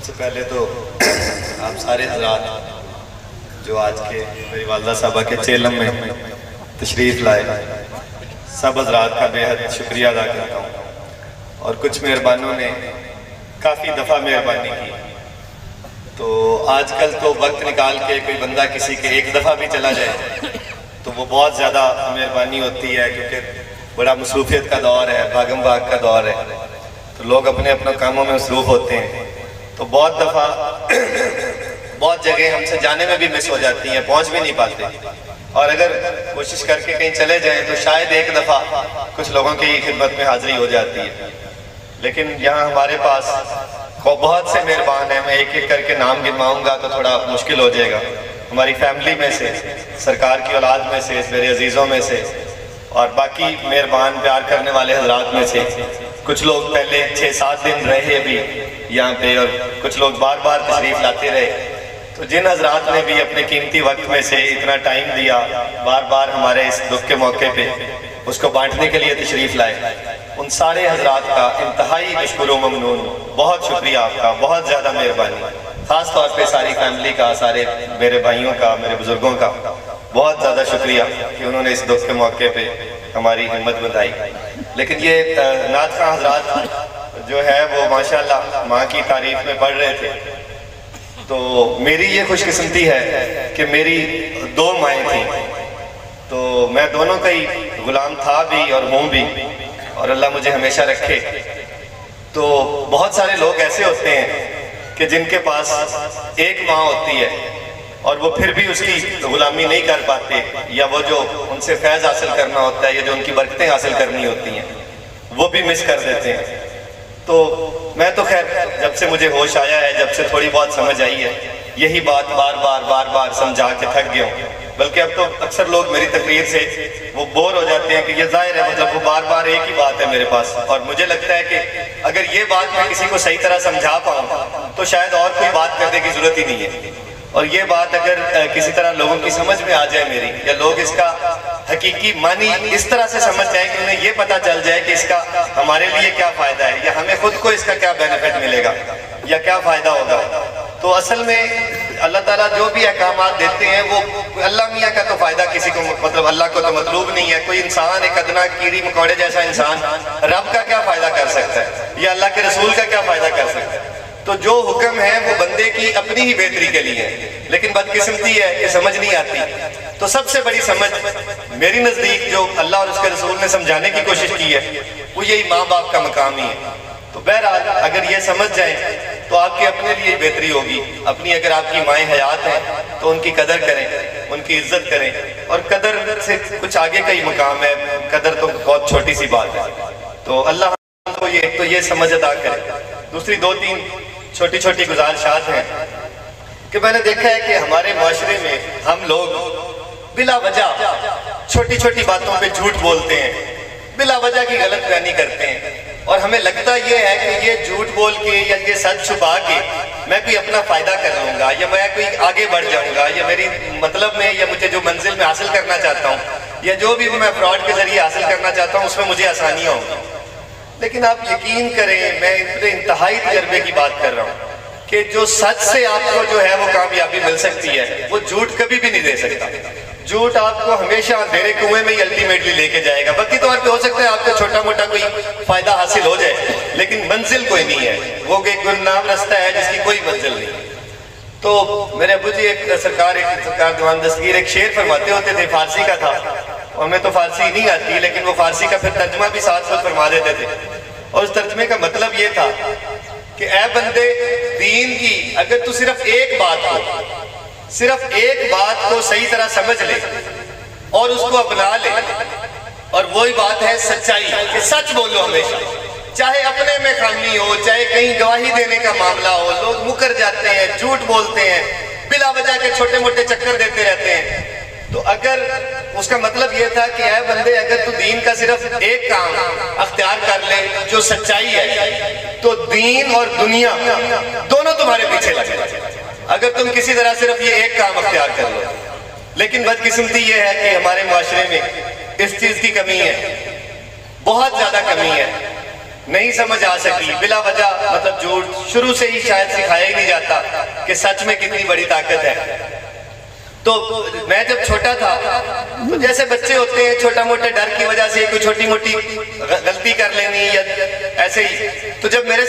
سب سے پہلے تو آپ سارے حضرات جو آج کے میری والدہ صاحبہ کے چیلم میں تشریف لائے، سب حضرات کا بے حد شکریہ ادا کرتا ہوں۔ اور کچھ مہربانوں نے کافی دفعہ مہربانی کی، تو آج کل تو وقت نکال کے کوئی بندہ کسی کے ایک دفعہ بھی چلا جائے تو وہ بہت زیادہ مہربانی ہوتی ہے، کیونکہ بڑا مصروفیت کا دور ہے، بھاگم بھاگ کا دور ہے، تو لوگ اپنے اپنے کاموں میں مصروف ہوتے ہیں، تو بہت دفعہ بہت جگہ ہم سے جانے میں بھی مس ہو جاتی ہیں، پہنچ بھی نہیں پاتے، اور اگر کوشش کر کے کہیں چلے جائیں تو شاید ایک دفعہ کچھ لوگوں کی خدمت میں حاضری ہو جاتی ہے۔ لیکن یہاں ہمارے پاس بہت سے مہربان ہیں، میں ایک ایک کر کے نام گنواؤں گا تو تھوڑا مشکل ہو جائے گا۔ ہماری فیملی میں سے، سرکار کی اولاد میں سے، میرے عزیزوں میں سے، اور باقی مہربان پیار کرنے والے حضرات میں سے کچھ لوگ پہلے 6-7 دن رہے بھی یہاں پہ، اور کچھ لوگ بار بار تشریف لاتے رہے، تو جن حضرات نے بھی اپنے قیمتی وقت میں سے اتنا ٹائم دیا، بار بار ہمارے اس دکھ کے موقع پہ اس کو بانٹنے کے لیے تشریف لائے، ان سارے حضرات کا انتہائی مشکور و ممنون، بہت شکریہ آپ کا، بہت زیادہ مہربانی، خاص طور پہ ساری فیملی کا، سارے میرے بھائیوں کا، میرے بزرگوں کا بہت زیادہ شکریہ کہ انہوں نے اس دکھ کے موقع پہ ہماری ہمت بندھائی۔ لیکن یہ نعت خواں حضرات جو ہے وہ ماشاءاللہ ماں کی تعریف میں پڑھ رہے تھے، تو میری یہ خوش قسمتی ہے کہ میری 2 مائیں تھیں، تو میں دونوں کا ہی غلام تھا بھی اور ہوں بھی، اور اللہ مجھے ہمیشہ رکھے۔ تو بہت سارے لوگ ایسے ہوتے ہیں کہ جن کے پاس ایک ماں ہوتی ہے اور وہ پھر بھی اس کی غلامی نہیں کر پاتے، یا وہ جو ان سے فیض حاصل کرنا ہوتا ہے یا جو ان کی برکتیں حاصل کرنی ہوتی ہیں وہ بھی مس کر دیتے ہیں۔ تو میں تو خیر جب سے مجھے ہوش آیا ہے، جب سے تھوڑی بہت سمجھ آئی ہے، یہی بات بار بار سمجھا کے تھک گیا ہوں، بلکہ اب تو اکثر لوگ میری تقریر سے وہ بور ہو جاتے ہیں کہ یہ ظاہر ہے مطلب وہ بار بار ایک ہی بات ہے میرے پاس، اور مجھے لگتا ہے کہ اگر یہ بات میں کسی کو صحیح طرح سمجھا پاؤں تو شاید اور کوئی بات کرنے کی ضرورت ہی نہیں ہے، اور یہ بات اگر کسی طرح لوگوں کی سمجھ میں آ جائے میری، یا لوگ اس کا حقیقی معنی اس طرح سے سمجھ جائیں کہ انہیں یہ پتہ چل جائے کہ اس کا ہمارے لیے کیا فائدہ ہے، یا ہمیں خود کو اس کا کیا بینیفٹ ملے گا یا کیا فائدہ ہوگا، تو اصل میں اللہ تعالیٰ جو بھی احکامات دیتے ہیں وہ اللہ میاں کا تو فائدہ کسی کو، مطلب اللہ کو تو مطلوب نہیں ہے، کوئی انسان ایک ادنا کیڑی مکوڑے جیسا انسان رب کا کیا فائدہ کر سکتا ہے یا اللہ کے رسول کا کیا فائدہ کر سکتا ہے؟ تو جو حکم ہے وہ بندے کی اپنی ہی بہتری کے لیے ہے، لیکن بدقسمتی ہے کہ سمجھ نہیں آتی۔ تو سب سے بڑی سمجھ میری نزدیک جو اللہ اور اس کے رسول نے سمجھانے کی کوشش کی ہے وہ یہی ماں باپ کا مقام ہی ہے۔ تو بہرحال اگر یہ سمجھ جائیں تو آپ کی اپنے لیے بہتری ہوگی، اپنی اگر آپ کی مائیں حیات ہیں تو ان کی قدر کریں، ان کی عزت کریں، اور قدر سے کچھ آگے کا ہی مقام ہے، قدر تو بہت چھوٹی سی بات ہے، تو اللہ کو یہ سمجھ عطا کرے۔ دوسری 2-3 چھوٹی چھوٹی گزارشات ہیں کہ میں نے دیکھا ہے کہ ہمارے معاشرے میں ہم لوگ بلا وجہ چھوٹی چھوٹی باتوں پہ جھوٹ بولتے ہیں، بلا وجہ کی غلط بیانی کرتے ہیں، اور ہمیں لگتا یہ ہے کہ یہ جھوٹ بول کے یا یہ سچ چھپا کے میں کوئی اپنا فائدہ کر لوں گا، یا میں کوئی آگے بڑھ جاؤں گا، یا میری مطلب میں یا مجھے جو منزل میں حاصل کرنا چاہتا ہوں یا جو بھی میں فراڈ کے ذریعے حاصل کرنا چاہتا ہوں اس میں مجھے آسانیاں ہوں گی۔ لیکن آپ یقین کریں، میں انتہائی تجربے کی بات کر رہا ہوں کہ جو سچ سے آپ کو جو ہے وہ کامیابی مل سکتی ہے وہ جھوٹ کبھی بھی نہیں دے سکتا۔ جھوٹ آپ کو ہمیشہ اندھیرے کنویں میں ہی الٹیمیٹلی لے کے جائے گا، باقی طور پہ ہو سکتا ہے آپ کو چھوٹا موٹا کوئی فائدہ حاصل ہو جائے لیکن منزل کوئی نہیں ہے، وہ ایک گمنام رستہ ہے جس کی کوئی منزل نہیں۔ تو میرے ابو جی ایک سرکار دیوان دستگیر ایک شعر فرماتے ہوتے تھے، فارسی کا تھا، اور ہمیں تو فارسی نہیں آتی لیکن وہ فارسی کا پھر ترجمہ بھی ساتھ ساتھ فرما دیتے تھے، اور اس ترجمے کا مطلب یہ تھا کہ اے بندے دین کی اگر تو صرف ایک بات کو صحیح طرح سمجھ لے اور اس کو اپنا لے، اور وہی بات ہے سچائی، کہ سچ بولو ہمیشہ، چاہے اپنے میں خامی ہو، چاہے کہیں گواہی دینے کا معاملہ ہو، لوگ مکر جاتے ہیں، جھوٹ بولتے ہیں، بلا وجہ کے چھوٹے موٹے چکر دیتے رہتے ہیں، تو اگر اس کا مطلب یہ تھا کہ اے بندے اگر تو دین کا صرف ایک کام اختیار کر لے جو سچائی ہے تو دین اور دنیا دونوں تمہارے پیچھے لگے، اگر تم کسی طرح صرف یہ ایک کام اختیار کر لو۔ لیکن بدقسمتی یہ ہے کہ ہمارے معاشرے میں اس چیز کی کمی ہے، بہت زیادہ کمی ہے، نہیں سمجھ آ سکی بلا وجہ، مطلب جھوٹ شروع سے ہی شاید سکھایا ہی نہیں جاتا کہ سچ میں کتنی بڑی طاقت ہے۔ تو میں جب چھوٹا تھا تو جیسے بچے ہوتے ہیں چھوٹا موٹے ڈر کی وجہ سے کوئی چھوٹی موٹی غلطی کر لینی یا ایسے ہی، تو جب میرے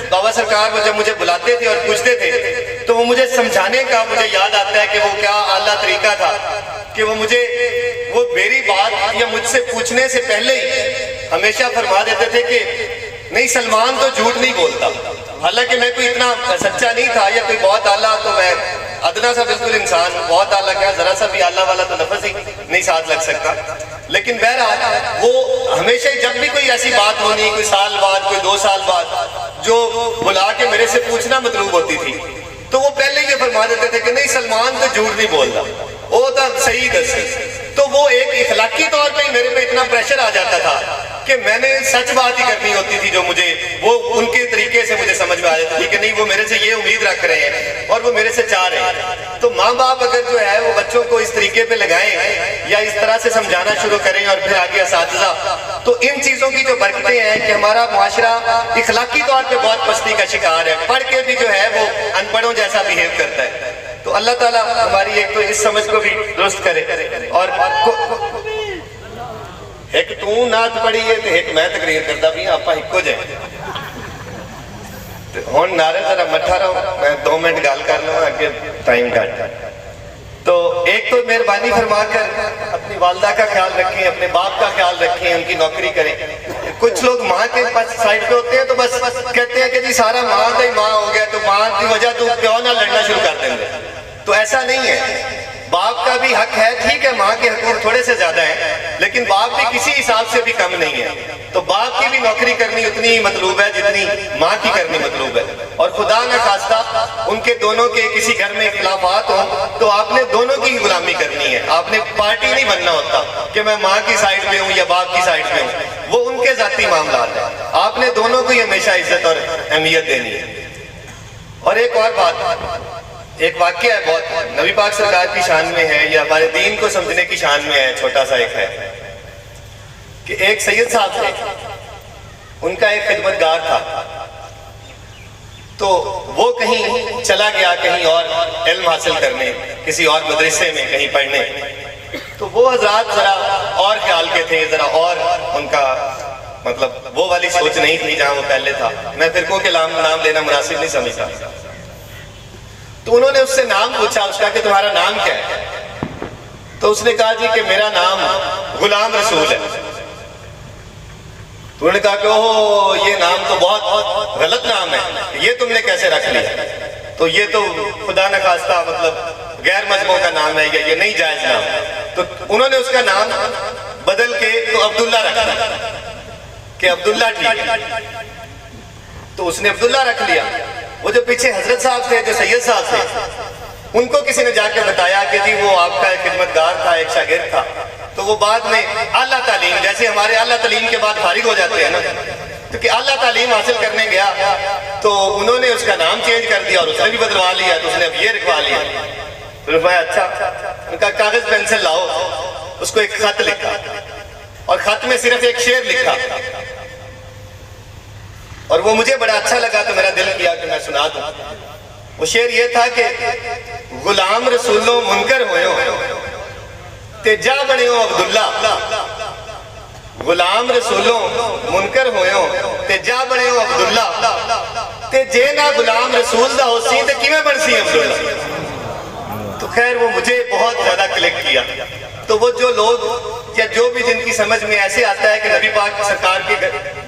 بابا سرکار وہ جب مجھے بلاتے تھے اور پوچھتے تھے تو وہ مجھے سمجھانے کا مجھے یاد آتا ہے کہ وہ کیا اعلیٰ طریقہ تھا کہ وہ میری بات یا مجھ سے پوچھنے سے پہلے ہی ہمیشہ فرما دیتے تھے کہ نہیں سلمان تو جھوٹ نہیں بولتا۔ حالانکہ میں کوئی اتنا سچا نہیں تھا یا کوئی بہت اعلیٰ، تو میں ادنا سا بالکل انسان، بہت اعلیٰ کیا ذرا سا بھی اعلیٰ والا تو لفظ ہی نہیں ساتھ لگ سکتا۔ لیکن بہرحال وہ ہمیشہ ہی جب بھی کوئی ایسی بات ہونی، کوئی سال بعد کوئی 2 سال بعد جو بلا کے میرے سے پوچھنا مطلوب ہوتی تھی، تو وہ پہلے یہ فرما دیتے تھے کہ نہیں سلمان تو جھوٹ نہیں بولتا، وہ تو صحیح دسی۔ تو وہ ایک اخلاقی طور پہ ہی میرے پہ اتنا پریشر آ جاتا تھا کہ میں نے سچ بات ہی کرنی ہوتی تھی، جو وہ ان کے طریقے سے مجھے سمجھ میں آ جاتی تھی کہ نہیں وہ میرے سے یہ امید رکھ رہے ہیں اور وہ میرے سے چاہ رہے ہیں۔ تو ماں باپ اگر جو ہے وہ بچوں کو اس طریقے پہ لگائیں یا اس طرح سے سمجھانا شروع کریں اور پھر آگے اساتذہ، تو ان چیزوں کی جو برکتیں ہیں کہ ہمارا معاشرہ اخلاقی طور پہ بہت پستی کا شکار ہے، پڑھ کے بھی جو ہے وہ ان پڑھوں جیسا بیہیو کرتا ہے۔ تو اللہ تعالیٰ ہماری ایک تو اس سمجھ کو بھی درست کرے، اور ایک تو نعت پڑھی ہے تو ایک میں تقریر کرتا بھی آپ ایک ہو جائیں ہون نعرے ذرا مٹھا رہو، میں 2 منٹ گال کر لوں آگے ٹائم کٹ۔ تو ایک تو مہربانی فرما کر اپنی والدہ کا خیال رکھیں، اپنے باپ کا خیال رکھیں، ان کی نوکری کریں۔ کچھ لوگ ماں کے پاس سائڈ پہ ہوتے ہیں تو بس کہتے ہیں کہ جی سارا ماں کا ہی ماں ہو گیا، تو ماں کی وجہ تو کیوں نہ لڑنا شروع کر دیں گے۔ تو ایسا نہیں ہے، باپ کا بھی حق ہے، ٹھیک ہے ماں کے حقوق تھوڑے سے زیادہ ہیں لیکن باپ بھی کسی حساب سے بھی کم نہیں ہے۔ تو باپ کی بھی نوکری کرنی اتنی ہی مطلوب ہے جتنی ماں کی کرنی مطلوب ہے، اور خدا نہ خواستہ ان کے دونوں کے کسی گھر میں اختلافات ہوں تو آپ نے دونوں کی غلامی کرنی ہے، آپ نے پارٹی نہیں بننا ہوتا کہ میں ماں کی سائڈ پہ ہوں یا باپ کی سائڈ پہ ہوں، وہ ان کے ذاتی معاملات ہیں، آپ نے دونوں کو ہی ہمیشہ عزت اور اہمیت دینی ہے۔ اور ایک اور بات، ایک واقعہ ہے بہت نبی پاک سرکار کی شان میں ہے یا ہمارے دین کو سمجھنے کی شان میں ہے، چھوٹا سا ایک ہے کہ ایک سید صاحب تھے، ان کا ایک خدمتگار تھا، تو وہ کہیں چلا گیا کہیں اور علم حاصل کرنے، کسی اور مدرسے میں کہیں پڑھنے، تو وہ حضرات ذرا اور خیال کے تھے، ذرا اور ان کا مطلب وہ والی سوچ نہیں تھی جہاں وہ پہلے تھا۔ میں فرقوں کے نام لینا مناسب نہیں سمجھتا، تو انہوں نے اس سے نام پوچھا اس کا کہ تمہارا نام کیا ہے؟ تو اس نے کہا جی کہ میرا نام غلام رسول ہے۔ تو انہوں نے کہا کہ اوہ یہ نام تو بہت غلط نام ہے، یہ تم نے کیسے رکھ لیا؟ تو یہ تو خدا نہ خواستہ مطلب غیر مذہبوں کا نام ہے، یہ نہیں جائز نام۔ تو انہوں نے اس کا نام بدل کے تو عبداللہ رکھا کہ عبداللہ ٹھیک ہے، تو اس نے عبداللہ رکھ لیا۔ وہ جو پیچھے حضرت صاحب تھے، جو سید صاحب تھے، ان کو کسی نے جا کے بتایا کہ جی وہ آپ کا ایک خدمتگار تھا، ایک شاگرد تھا، تو وہ بعد میں اعلیٰ تعلیم، جیسے ہمارے اعلیٰ تعلیم کے بعد فارغ ہو جاتے ہیں نا، تو کہ اعلیٰ تعلیم حاصل کرنے گیا تو انہوں نے اس کا نام چینج کر دیا اور اس نے بھی بدلوا لیا، تو اس نے اب یہ رکھوا لیا۔ پھر میں اچھا، ان کا کاغذ پینسل لاؤ، اس کو ایک خط لکھا اور خط میں صرف ایک شعر لکھا، اور وہ مجھے بڑا اچھا لگا تو میرا دل کیا کہ میں سنا دوں۔ وہ شعر یہ تھا کہ غلام رسولوں منکر ہوئے تے جا بنے ہو عبداللہ، غلام رسولوں منکر ہوئے تے جا بنے ہو عبداللہ، تے جے نہ غلام رسول دا ہو سی تے کیویں بن سی عبداللہ۔ تو خیر وہ مجھے بہت زیادہ کلک کیا۔ تو وہ جو لوگ یا جو بھی جن کی سمجھ میں ایسے آتا ہے کہ نبی پاک سرکار کے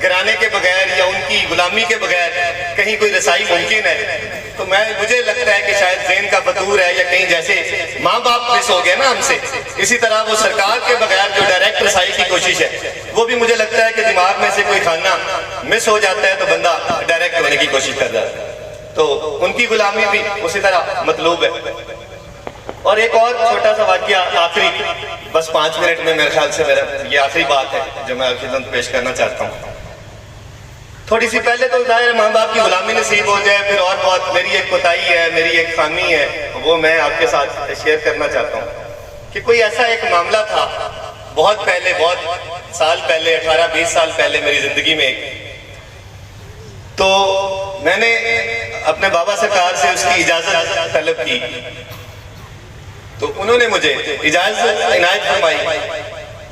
گھرانے کے بغیر یا ان کی غلامی کے بغیر کہیں کوئی رسائی ممکن ہے، تو مجھے لگتا ہے کہ شاید ذہن کا فطور ہے، یا کہیں جیسے ماں باپ مس ہو گئے نا ہم سے، اسی طرح وہ سرکار کے بغیر جو ڈائریکٹ رسائی کی کوشش ہے، وہ بھی مجھے لگتا ہے کہ دماغ میں سے کوئی کھانا مس ہو جاتا ہے تو بندہ ڈائریکٹ ہونے کی کوشش کر رہا ہے، تو ان کی غلامی بھی اسی طرح مطلوب ہے۔ اور ایک اور چھوٹا سا واقعہ آخری، بس 5 منٹ میں میرے خیال سے میرا یہ آخری بات ہے جو میں خدمت پیش کرنا چاہتا ہوں۔ تھوڑی سی پہلے تو ظاہر ماں باپ کی غلامی نصیب ہو جائے، پھر اور بہت میری ایک کوتاہی ہے، میری ایک خامی ہے، وہ میں آپ کے ساتھ شیئر کرنا چاہتا ہوں کہ کوئی ایسا ایک معاملہ تھا بہت پہلے، بہت سال پہلے، 18-20 سال پہلے میری زندگی میں ایک تو میں نے اپنے بابا سرکار سے اس کی اجازت طلب کی، تو انہوں نے مجھے اجازت عنایت فرمائی۔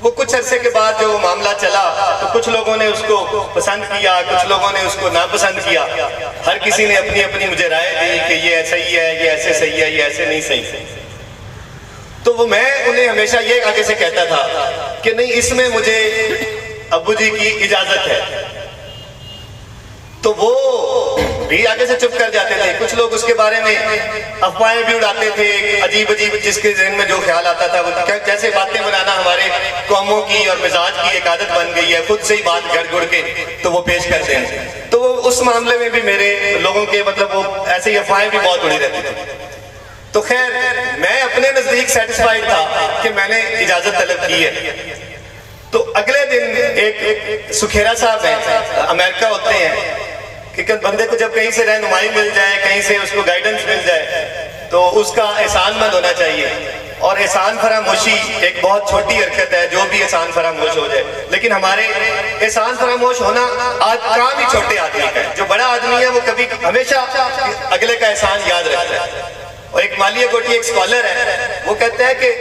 وہ کچھ عرصے کے بعد جو معاملہ چلا تو کچھ لوگوں نے اس کو پسند کیا، کچھ لوگوں نے اس کو ناپسند کیا، ہر کسی نے اپنی اپنی مجھے رائے دی کہ یہ صحیح ہے، یہ ایسے صحیح ہے، یہ ایسے نہیں صحیح۔ تو وہ میں انہیں ہمیشہ یہ آگے سے کہتا تھا کہ نہیں، اس میں مجھے ابو جی کی اجازت ہے۔ تو وہ بھی آگے سے چپ کر جاتے تھے۔ کچھ لوگ اس کے بارے میں افواہیں بھی اڑاتے تھے، عجیب عجیب جس کے ذہن میں جو خیال آتا تھا، وہ جیسے باتیں بنانا ہمارے قوموں کی اور مزاج کی ایک عادت بن گئی ہے، خود سے ہی بات گھڑ گھڑ کے تو وہ پیش کرتے ہیں۔ تو وہ اس معاملے میں بھی میرے لوگوں کے مطلب وہ ایسے ہی افواہیں بھی بہت اڑی رہتی تھی۔ تو خیر میں اپنے نزدیک سیٹسفائیڈ تھا کہ میں نے اجازت طلب کی ہے۔ تو اگلے دن ایک سکھیرا صاحب ہیں، امریکہ ہوتے ہیں، کہ بندے کو جب کہیں سے رہنمائی مل جائے، کہیں سے اس کو گائیڈنس مل جائے تو اس کا احسان مند ہونا چاہیے۔ اور احسان فراموشی ایک بہت چھوٹی حرکت ہے، جو بھی احسان فراموش ہو جائے، لیکن ہمارے احسان فراموش ہونا آج کام ہی چھوٹے آدمی کا ہے۔ جو بڑا آدمی ہے وہ کبھی ہمیشہ اگلے کا احسان یاد رکھتا ہے۔ اور ایک مالیہ کوٹی ایک سکالر ہے، وہ کہتا ہے کہ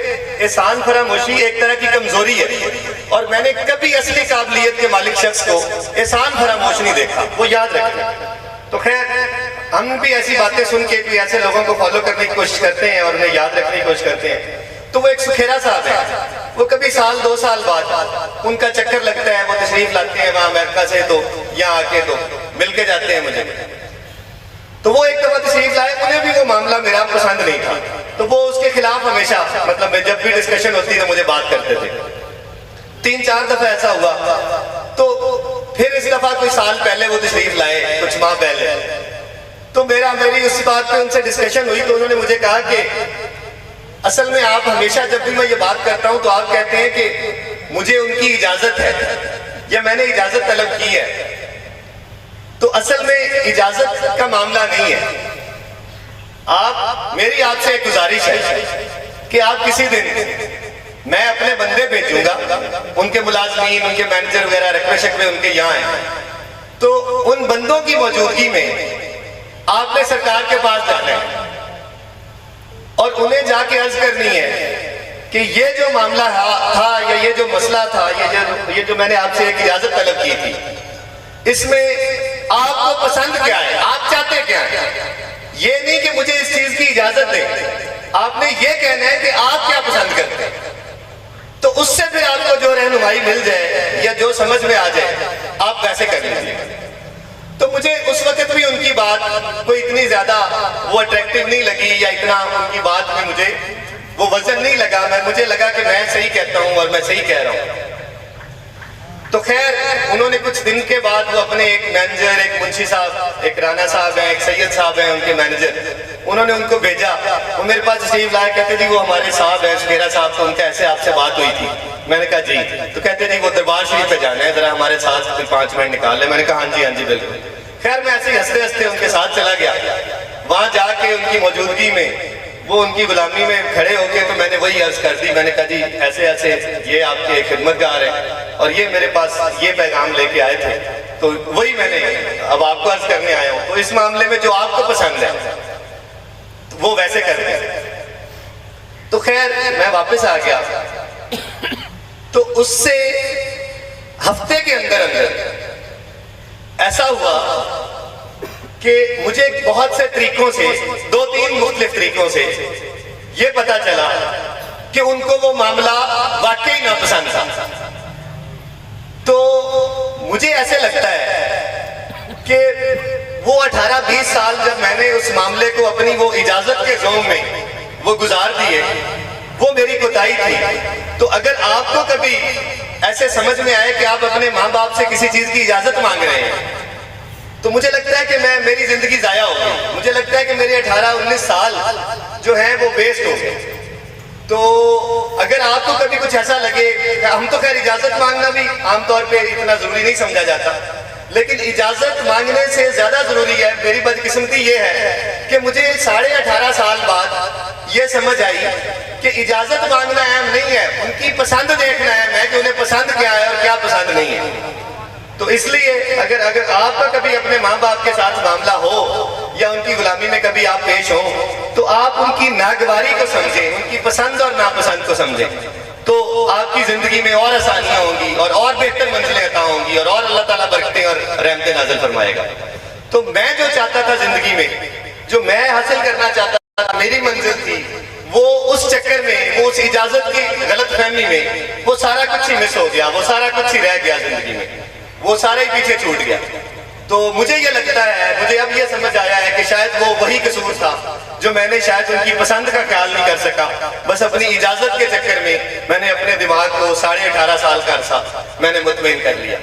احسان فراموشی ایک طرح کی کمزوری ہے، اور میں نے کبھی اصلی قابلیت کے مالک شخص کو احسان فراموش نہیں دیکھا، وہ یاد رکھتا ہے۔ تو خیر ہم بھی ایسی باتیں سن کے بھی ایسے لوگوں کو فالو کرنے کی کوشش کرتے ہیں اور انہیں یاد رکھنے کی کوشش کرتے ہیں۔ تو وہ ایک سکھیرا صاحب ہے، وہ کبھی سال 2 سال بعد ان کا چکر لگتا ہے، وہ تشریف لاتے ہیں وہاں امریکہ سے، تو یہاں آ کے تو مل کے جاتے ہیں مجھے۔ تو وہ ایک دفعہ تشریف لائے، انہیں بھی وہ معاملہ میرا پسند نہیں تھا، تو وہ اس کے خلاف ہمیشہ مطلب جب بھی ڈسکشن ہوتی تو مجھے بات کرتے تھے۔ 3-4 دفعہ ایسا ہوا، تو پھر اس دفعہ کوئی سال پہلے وہ تشریف لائے، کچھ ماہ پہلے، تو میری اس بات پہ ان سے ڈسکشن ہوئی، تو انہوں نے مجھے کہا کہ اصل میں آپ ہمیشہ جب بھی میں یہ بات کرتا ہوں تو آپ کہتے ہیں کہ مجھے ان کی اجازت ہے یا میں نے اجازت طلب کی ہے، تو اصل میں اجازت کا معاملہ نہیں ہے۔ میری آپ سے ایک گزارش ہے کہ آپ کسی دن، میں اپنے بندے بھیجوں گا، ان کے ملازمین، ان کے مینیجر وغیرہ رقبے شقبے ان کے یہاں ہیں، تو ان بندوں کی موجودگی میں آپ نے سرکار کے پاس جانا ہے اور انہیں جا کے عرض کرنی ہے کہ یہ جو معاملہ تھا یا یہ جو مسئلہ تھا، یہ جو میں نے آپ سے ایک اجازت طلب کی تھی، اس میں آپ کو پسند کیا ہے، آپ چاہتے کیا ہے۔ یہ نہیں کہ مجھے اس چیز کی اجازت دیں، آپ نے یہ کہنا ہے کہ آپ کیا پسند کرتے ہیں، تو اس سے پھر آپ کو جو رہنمائی مل جائے یا جو سمجھ میں آ جائے آپ ویسے کر لیجیے۔ تو مجھے اس وقت بھی ان کی بات کوئی اتنی زیادہ وہ اٹریکٹیو نہیں لگی، یا اتنا ان کی بات میں مجھے وہ وزن نہیں لگا، مجھے لگا کہ میں صحیح کہتا ہوں اور میں صحیح کہہ رہا ہوں۔ تو خیر انہوں نے کچھ دن کے بعد وہ اپنے ایک مینیجر، ایک منشی صاحب، ایک رانا صاحب ہیں، ایک سید صاحب ہیں ان کے مینیجر، انہوں نے ان کو بھیجا، وہ میرے پاس تشریف لائے، کہتے جی وہ ہمارے صاحب ہیں سکھیرا صاحب، تو ان کا ایسے آپ سے بات ہوئی تھی۔ میں نے کہا جی، تو کہتے جی وہ دربار شریف پہ جانا ہے، ذرا ہمارے ساتھ 5 منٹ نکال لیں۔ میں نے کہا ہاں جی بالکل۔ خیر میں ایسے ہی ہنستے ہنستے ان کے ساتھ چلا گیا، وہاں جا کے ان کی موجودگی میں وہ ان کی غلامی میں کھڑے ہو کے تو میں نے وہی عرض کر دی، میں نے کہا جی ایسے ایسے یہ آپ کے خدمتگار ہیں اور یہ میرے پاس یہ پیغام لے کے آئے تھے، تو وہی میں نے اب آپ کو عرض کرنے آیا ہوں، تو اس معاملے میں جو آپ کو پسند ہے وہ ویسے کرتے ہیں۔ تو خیر میں واپس آ گیا، تو اس سے ہفتے کے اندر ایسا ہوا کہ مجھے بہت سے طریقوں سے، 2-3 مختلف طریقوں سے یہ پتا چلا کہ ان کو وہ معاملہ واقعی ناپسند تھا۔ تو مجھے ایسے لگتا ہے کہ وہ 18-20 سال جب میں نے اس معاملے کو اپنی وہ اجازت کے زوم میں وہ گزار دیے، وہ میری کوتاہی تھی۔ تو اگر آپ کو کبھی ایسے سمجھ میں آئے کہ آپ اپنے ماں باپ سے کسی چیز کی اجازت مانگ رہے ہیں، تو مجھے لگتا ہے کہ میری زندگی ضائع ہو گئی، مجھے لگتا ہے کہ میرے 18-19 سال جو ہیں وہ ویسٹ ہو گئے۔ تو اگر آپ کو کبھی کچھ ایسا لگے، ہم تو خیر اجازت مانگنا بھی عام طور پہ اتنا ضروری نہیں سمجھا جاتا، لیکن اجازت مانگنے سے زیادہ ضروری ہے، میری بدقسمتی یہ ہے کہ مجھے 18.5 سال بعد یہ سمجھ آئی کہ اجازت مانگنا اہم نہیں ہے، ان کی پسند دیکھنا ہے میں کہ انہیں پسند کیا ہے اور کیا پسند نہیں ہے۔ تو اس لیے اگر آپ کا کبھی اپنے ماں باپ کے ساتھ معاملہ ہو یا ان کی غلامی میں کبھی آپ پیش ہوں تو آپ ان کی ناگواری کو سمجھیں، ان کی پسند اور ناپسند کو سمجھیں، تو آپ کی زندگی میں اور آسانیاں ہوں گی اور بہتر منزلیں عطا ہوں گی اور اللہ تعالیٰ برکتیں اور رحمتیں نازل فرمائے گا۔ تو میں جو چاہتا تھا زندگی میں، جو میں حاصل کرنا چاہتا تھا، میری منزل تھی، وہ اس چکر میں، وہ اس اجازت کی غلط فہمی میں وہ سارا کچھ ہی مس ہو گیا، وہ سارا کچھ ہی رہ گیا زندگی میں، وہ سارا ہی پیچھے چھوٹ گیا۔ تو مجھے یہ لگتا ہے، مجھے اب یہ سمجھ آیا ہے کہ شاید وہ وہی قصور تھا جو میں نے شاید ان کی پسند کا خیال نہیں کر سکا، بس اپنی اجازت کے چکر میں نے اپنے دماغ کو 18.5 سال کا عرصہ میں نے مطمئن کر لیا۔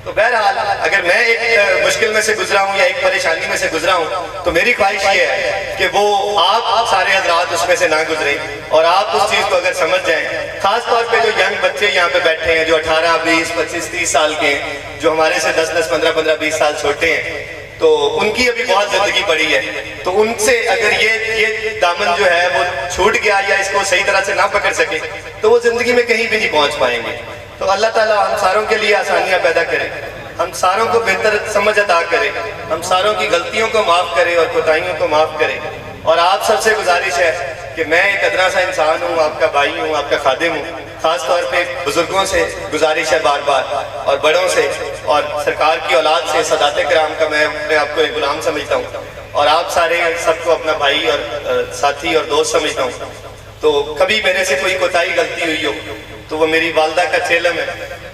تو بہرحال اگر میں ایک مشکل میں سے گزرا ہوں یا ایک پریشانی میں سے گزرا ہوں تو میری خواہش یہ ہے کہ وہ آپ سارے حضرات اس میں سے نہ گزریں اور آپ اس چیز کو اگر سمجھ جائیں، خاص طور پہ جو ینگ بچے یہاں پہ بیٹھے ہیں، جو 18 20 25 30 سال کے ہیں، جو ہمارے سے 10 10 15 15 20 سال چھوٹے ہیں، تو ان کی ابھی بہت زندگی پڑی ہے، تو ان سے اگر یہ دامن جو ہے وہ چھوٹ گیا یا اس کو صحیح طرح سے نہ پکڑ سکے تو وہ زندگی میں کہیں بھی نہیں پہنچ پائیں گے۔ تو اللہ تعالیٰ ہم ساروں کے لیے آسانیاں پیدا کرے، ہم ساروں کو بہتر سمجھ عطا کرے، ہم ساروں کی غلطیوں کو معاف کرے اور کوتاہیوں کو معاف کرے۔ اور آپ سب سے گزارش ہے کہ میں ایک ادنا سا انسان ہوں، آپ کا بھائی ہوں، آپ کا خادم ہوں، خاص طور پہ بزرگوں سے گزارش ہے بار بار، اور بڑوں سے اور سرکار کی اولاد سے، سادات کرام کا میں اپنے آپ کو ایک غلام سمجھتا ہوں، اور آپ سارے سب کو اپنا بھائی اور ساتھی اور دوست سمجھتا ہوں۔ تو کبھی میرے سے کوئی کوتاہی غلطی ہوئی ہو تو وہ میری والدہ کا چیلم ہے،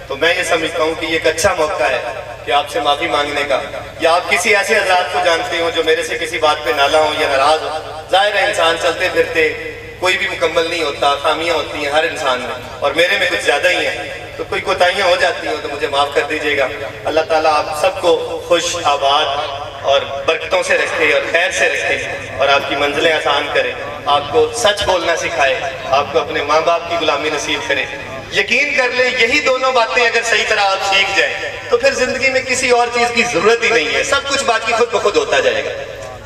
تو میں یہ سمجھتا ہوں کہ یہ ایک اچھا موقع ہے کہ آپ سے معافی مانگنے کا، یا آپ کسی ایسے حضرات کو جانتے ہوں جو میرے سے کسی بات پہ نالاں ہوں یا ناراض ہوں۔ ظاہر ہے انسان چلتے پھرتے کوئی بھی مکمل نہیں ہوتا، خامیاں ہوتی ہیں ہر انسان میں، اور میرے میں کچھ زیادہ ہی ہیں، تو کوئی کوتاہیاں ہو جاتی ہیں تو مجھے معاف کر دیجیے گا۔ اللہ تعالیٰ آپ سب کو خوش آباد اور برکتوں سے رکھے اور خیر سے رکھے اور آپ کی منزلیں آسان کرے، آپ کو سچ بولنا سکھائے، آپ کو اپنے ماں باپ کی غلامی نصیب کرے۔ یقین کر لیں یہی دونوں باتیں اگر صحیح طرح آپ سیکھ جائیں تو پھر زندگی میں کسی اور چیز کی ضرورت ہی نہیں ہے، سب کچھ باقی خود بخود ہوتا جائے گا،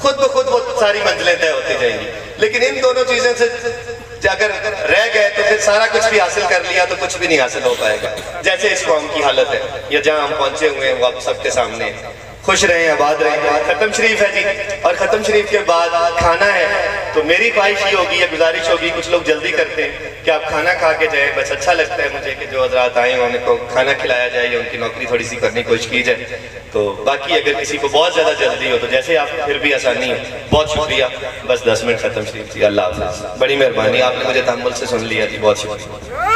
خود بخود وہ ساری منزلیں طے ہوتی جائیں گی۔ لیکن ان دونوں چیزوں سے اگر رہ گئے تو پھر سارا کچھ بھی حاصل کر لیا تو کچھ بھی نہیں حاصل ہو پائے گا، جیسے اس قوم کی حالت ہے یا جہاں ہم پہنچے ہوئے ہیں وہ آپ سب کے سامنے ہیں۔ خوش رہیں، آباد رہیں۔ ختم شریف ہے جی، اور ختم شریف کے بعد کھانا ہے، تو میری خواہش یہ ہوگی یا گزارش ہوگی، کچھ لوگ جلدی کرتے ہیں کہ آپ کھانا کھا کے جائیں، بس اچھا لگتا ہے مجھے کہ جو حضرات آئے ہیں ان کو کھانا کھلایا جائے یا ان کی نوکری تھوڑی سی کرنے کی کوشش کی جائے۔ تو باقی اگر کسی کو بہت زیادہ جلدی ہو تو جیسے آپ پھر بھی آسانی ہے۔ بہت شکریہ، بس 10 منٹ ختم شریف جی، اللہ حافظ، بڑی مہربانی، آپ نے مجھے تحمل سے سن لیا جی، بہت شکریہ۔